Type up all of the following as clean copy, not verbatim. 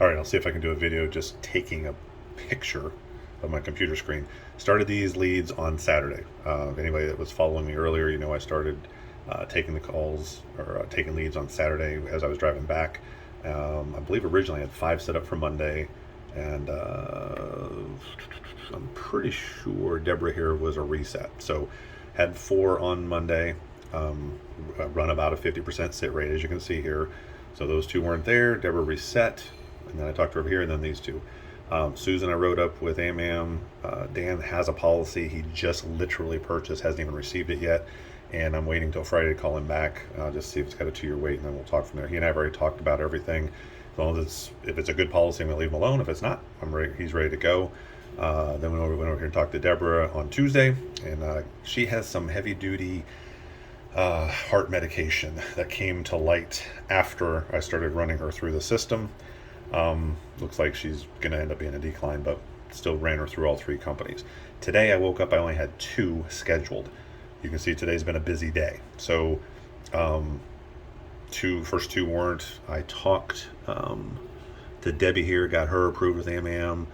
All right, I'll see if I can do a video just taking a picture of my computer screen. Started these leads on Saturday. Anybody that was following me earlier, you know I started taking the calls or taking leads on Saturday as I was driving back. I believe originally I had 5 set up for Monday, and I'm pretty sure Deborah here was a reset. So had 4 on Monday, run about a 50% sit rate, as you can see here. So those 2 weren't there. Deborah reset, and then I talked to her over here, and then these 2. Susan, I wrote up with AMAM. Dan has a policy he just literally purchased, hasn't even received it yet, and I'm waiting till Friday to call him back, just see if it's got a 2-year wait, and then we'll talk from there. He and I have already talked about everything. As long as if it's a good policy, I'm gonna leave him alone. If it's not, he's ready to go. Then we went over here and talked to Deborah on Tuesday, and she has some heavy duty heart medication that came to light after I started running her through the system. Looks like she's going to end up being a decline, but still ran her through all 3 companies. Today I woke up, I only had 2 scheduled. You can see today's been a busy day. So, first 2 weren't. I talked to Debbie here, got her approved with AMAM.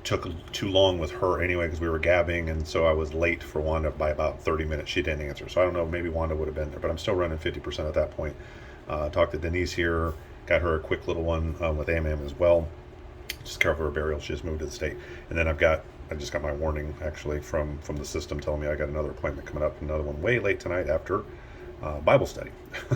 Took too long with her anyway because we were gabbing, and so I was late for Wanda by about 30 minutes. She didn't answer, so I don't know, maybe Wanda would have been there, but I'm still running 50% at that point. Talked to Denise here, got her a quick little one with AMAM as well. Just care for her burial. She just moved to the state. And then I just got my warning actually from the system telling me I got another appointment coming up, another one way late tonight after Bible study.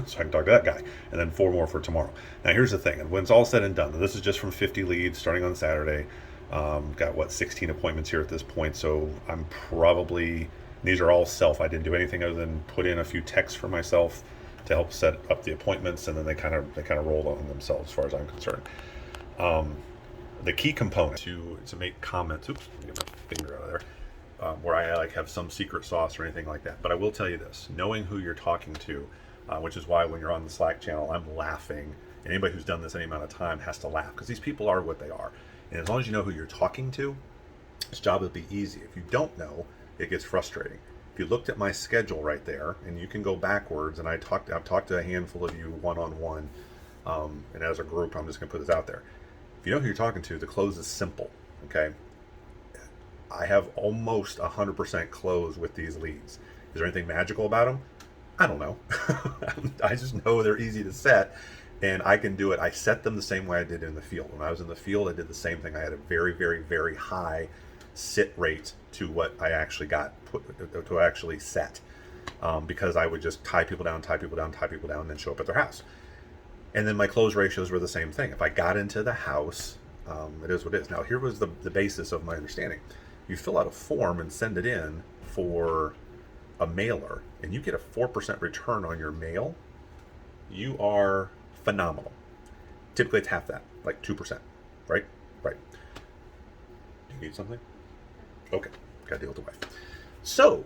So I can talk to that guy, and then 4 more for tomorrow. Now here's the thing, and when it's all said and done, this is just from 50 leads starting on Saturday. Got 16 appointments here at this point, so I'm probably, these are all self. I didn't do anything other than put in a few texts for myself to help set up the appointments, and then they kind of rolled on themselves as far as I'm concerned. The key component to make comments. Oops, let me get my finger out of there. Where I like have some secret sauce or anything like that. But I will tell you this: knowing who you're talking to, which is why when you're on the Slack channel, I'm laughing. And anybody who's done this any amount of time has to laugh because these people are what they are. And as long as you know who you're talking to, this job will be easy. If you don't know, it gets frustrating. If you looked at my schedule right there, and you can go backwards, and I've talked to a handful of you one-on-one, and as a group, I'm just going to put this out there. If you know who you're talking to, the close is simple, okay? I have almost 100% close with these leads. Is there anything magical about them? I don't know. I just know they're easy to set, and I can do it. I set them the same way I did in the field. When I was in the field, I did the same thing. I had a very, very, very high sit rate to what I actually got to actually set, because I would just tie people down, and then show up at their house. And then my close ratios were the same thing. If I got into the house, it is what it is. Now, here was the basis of my understanding. You fill out a form and send it in for a mailer, and you get a 4% return on your mail. You are phenomenal. Typically, it's half that, like 2%, right? Right. Do you need something? Okay, got to deal with the wife. So,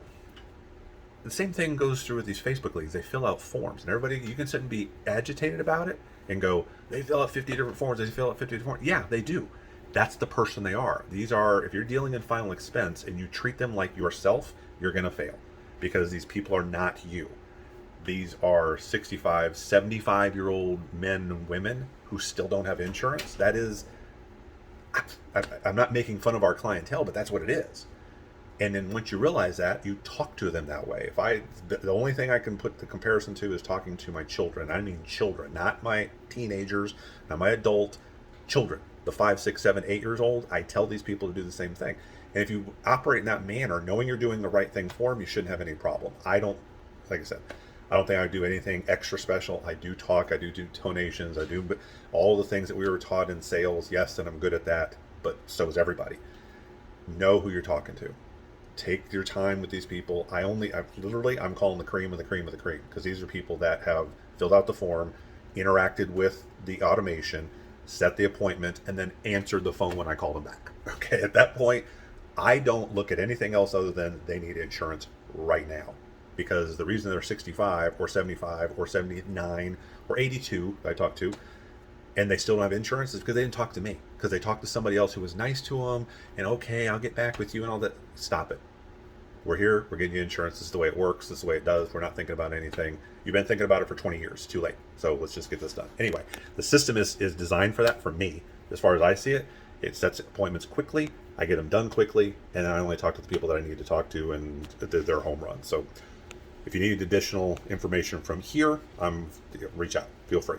the same thing goes through with these Facebook leads. They fill out forms, and everybody, you can sit and be agitated about it and go, they fill out 50 different forms, they fill out 50 different forms. Yeah, they do. That's the person they are. These are, if you're dealing in final expense and you treat them like yourself, you're going to fail because these people are not you. These are 65, 75-year-old men and women who still don't have insurance. That is, I'm not making fun of our clientele, but that's what it is. And then once you realize that, you talk to them that way. The only thing I can put the comparison to is talking to my children. I mean children, not my teenagers, not my adult children. The 5, 6, 7, 8 years old, I tell these people to do the same thing. And if you operate in that manner, knowing you're doing the right thing for them, you shouldn't have any problem. Like I said, I don't think I would do anything extra special. I do talk, I do tonations, I do all the things that we were taught in sales. Yes, and I'm good at that, but so is everybody. Know who you're talking to. Take your time with these people. I'm calling the cream of the cream of the cream because these are people that have filled out the form, interacted with the automation, set the appointment, and then answered the phone when I called them back. Okay, at that point, I don't look at anything else other than they need insurance right now. Because the reason they're 65 or 75 or 79 or 82, I talked to, and they still don't have insurance is because they didn't talk to me. Because they talked to somebody else who was nice to them, and okay, I'll get back with you and all that. Stop it. we're here, we're getting you insurance, this is the way it works, this is the way it does, we're not thinking about anything. You've been thinking about it for 20 years, too late. So let's just get this done. Anyway, the system is designed for that for me, as far as I see it. It sets appointments quickly, I get them done quickly, and I only talk to the people that I need to talk to, and they're home runs. So if you need additional information from here, reach out, feel free.